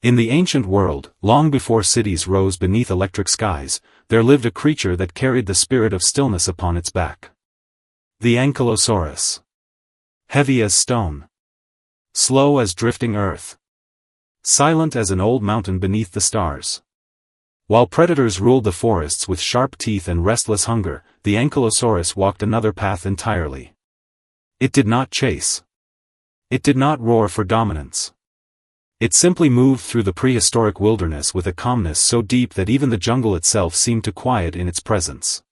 In the ancient world, long before cities rose beneath electric skies, there lived a creature that carried the spirit of stillness upon its back. The Ankylosaurus. Heavy as stone. Slow as drifting earth. Silent as an old mountain beneath the stars. While predators ruled the forests with sharp teeth and restless hunger, the Ankylosaurus walked another path entirely. It did not chase. It did not roar for dominance. It simply moved through the prehistoric wilderness with a calmness so deep that even the jungle itself seemed to quiet in its presence.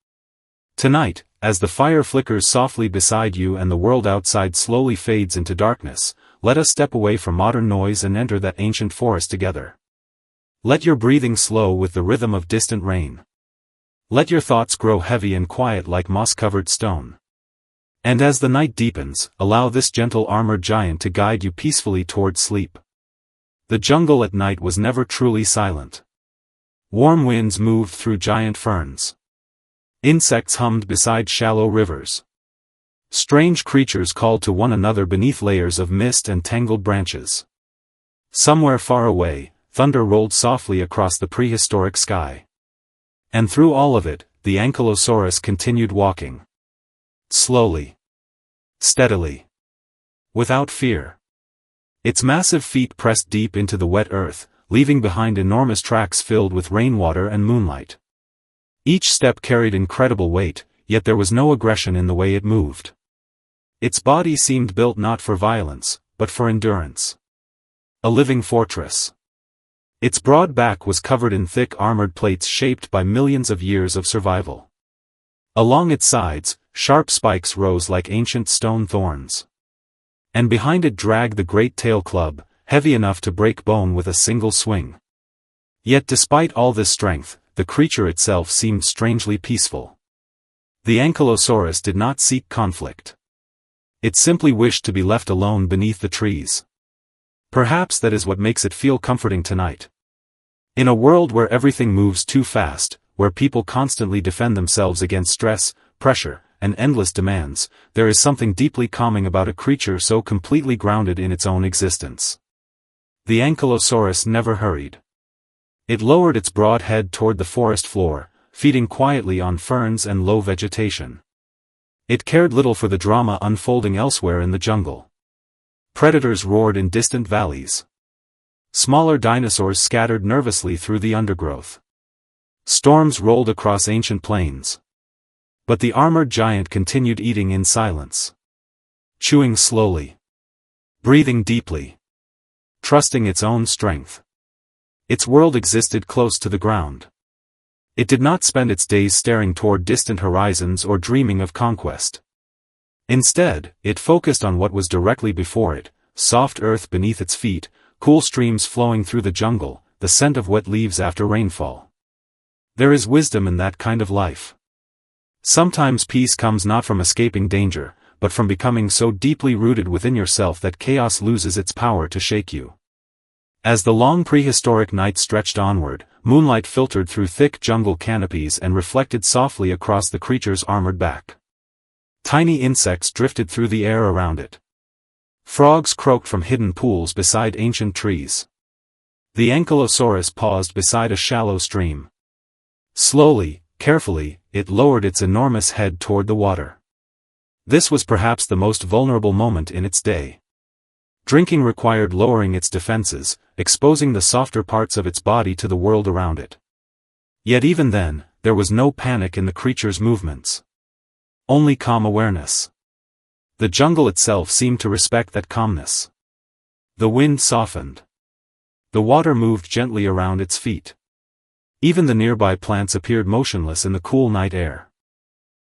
Tonight, as the fire flickers softly beside you and the world outside slowly fades into darkness, let us step away from modern noise and enter that ancient forest together. Let your breathing slow with the rhythm of distant rain. Let your thoughts grow heavy and quiet like moss-covered stone. And as the night deepens, allow this gentle armored giant to guide you peacefully toward sleep. The jungle at night was never truly silent. Warm winds moved through giant ferns. Insects hummed beside shallow rivers. Strange creatures called to one another beneath layers of mist and tangled branches. Somewhere far away, thunder rolled softly across the prehistoric sky. And through all of it, the Ankylosaurus continued walking. Slowly. Steadily. Without fear. Its massive feet pressed deep into the wet earth, leaving behind enormous tracks filled with rainwater and moonlight. Each step carried incredible weight, yet there was no aggression in the way it moved. Its body seemed built not for violence, but for endurance. A living fortress. Its broad back was covered in thick armored plates shaped by millions of years of survival. Along its sides, sharp spikes rose like ancient stone thorns. And behind it dragged the great tail club, heavy enough to break bone with a single swing. Yet despite all this strength, the creature itself seemed strangely peaceful. The Ankylosaurus did not seek conflict. It simply wished to be left alone beneath the trees. Perhaps that is what makes it feel comforting tonight. In a world where everything moves too fast, where people constantly defend themselves against stress, pressure, and endless demands, there is something deeply calming about a creature so completely grounded in its own existence. The Ankylosaurus never hurried. It lowered its broad head toward the forest floor, feeding quietly on ferns and low vegetation. It cared little for the drama unfolding elsewhere in the jungle. Predators roared in distant valleys. Smaller dinosaurs scattered nervously through the undergrowth. Storms rolled across ancient plains. But the armored giant continued eating in silence. Chewing slowly. Breathing deeply. Trusting its own strength. Its world existed close to the ground. It did not spend its days staring toward distant horizons or dreaming of conquest. Instead, it focused on what was directly before it, soft earth beneath its feet, cool streams flowing through the jungle, the scent of wet leaves after rainfall. There is wisdom in that kind of life. Sometimes peace comes not from escaping danger, but from becoming so deeply rooted within yourself that chaos loses its power to shake you. As the long prehistoric night stretched onward, moonlight filtered through thick jungle canopies and reflected softly across the creature's armored back. Tiny insects drifted through the air around it. Frogs croaked from hidden pools beside ancient trees. The Ankylosaurus paused beside a shallow stream. Slowly, carefully, it lowered its enormous head toward the water. This was perhaps the most vulnerable moment in its day. Drinking required lowering its defenses, exposing the softer parts of its body to the world around it. Yet even then, there was no panic in the creature's movements. Only calm awareness. The jungle itself seemed to respect that calmness. The wind softened. The water moved gently around its feet. Even the nearby plants appeared motionless in the cool night air.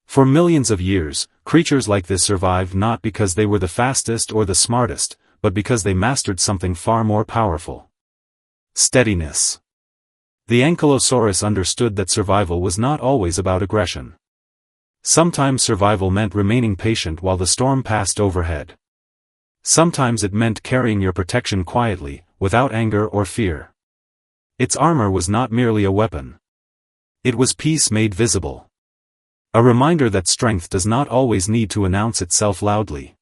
For millions of years, creatures like this survived not because they were the fastest or the smartest, but because they mastered something far more powerful. Steadiness. The Ankylosaurus understood that survival was not always about aggression. Sometimes survival meant remaining patient while the storm passed overhead. Sometimes it meant carrying your protection quietly, without anger or fear. Its armor was not merely a weapon. It was peace made visible. A reminder that strength does not always need to announce itself loudly.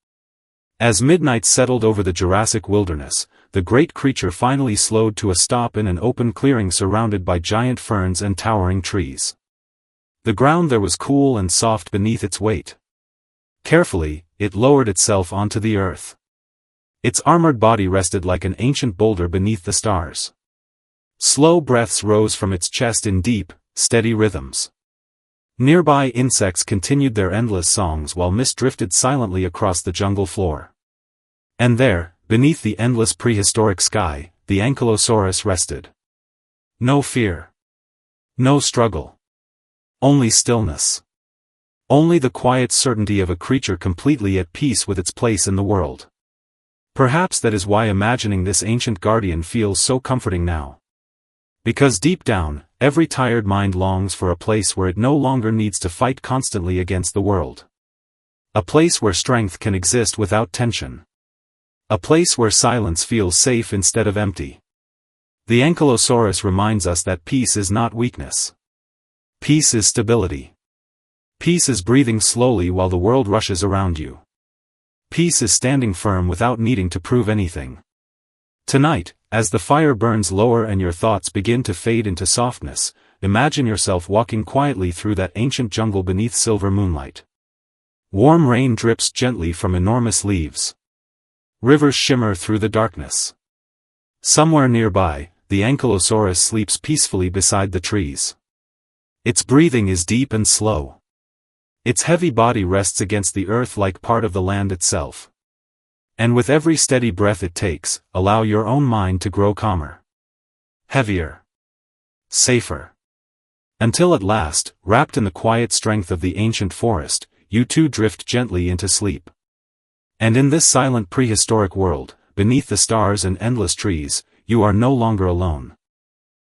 As midnight settled over the Jurassic wilderness, the great creature finally slowed to a stop in an open clearing surrounded by giant ferns and towering trees. The ground there was cool and soft beneath its weight. Carefully, it lowered itself onto the earth. Its armored body rested like an ancient boulder beneath the stars. Slow breaths rose from its chest in deep, steady rhythms. Nearby insects continued their endless songs while mist drifted silently across the jungle floor. And there, beneath the endless prehistoric sky, the Ankylosaurus rested. No fear. No struggle. Only stillness. Only the quiet certainty of a creature completely at peace with its place in the world. Perhaps that is why imagining this ancient guardian feels so comforting now. Because deep down, every tired mind longs for a place where it no longer needs to fight constantly against the world. A place where strength can exist without tension. A place where silence feels safe instead of empty. The Ankylosaurus reminds us that peace is not weakness. Peace is stability. Peace is breathing slowly while the world rushes around you. Peace is standing firm without needing to prove anything. Tonight, as the fire burns lower and your thoughts begin to fade into softness, imagine yourself walking quietly through that ancient jungle beneath silver moonlight. Warm rain drips gently from enormous leaves. Rivers shimmer through the darkness. Somewhere nearby, the Ankylosaurus sleeps peacefully beside the trees. Its breathing is deep and slow. Its heavy body rests against the earth like part of the land itself. And with every steady breath it takes, allow your own mind to grow calmer. Heavier. Safer. Until at last, wrapped in the quiet strength of the ancient forest, you too drift gently into sleep. And in this silent prehistoric world, beneath the stars and endless trees, you are no longer alone.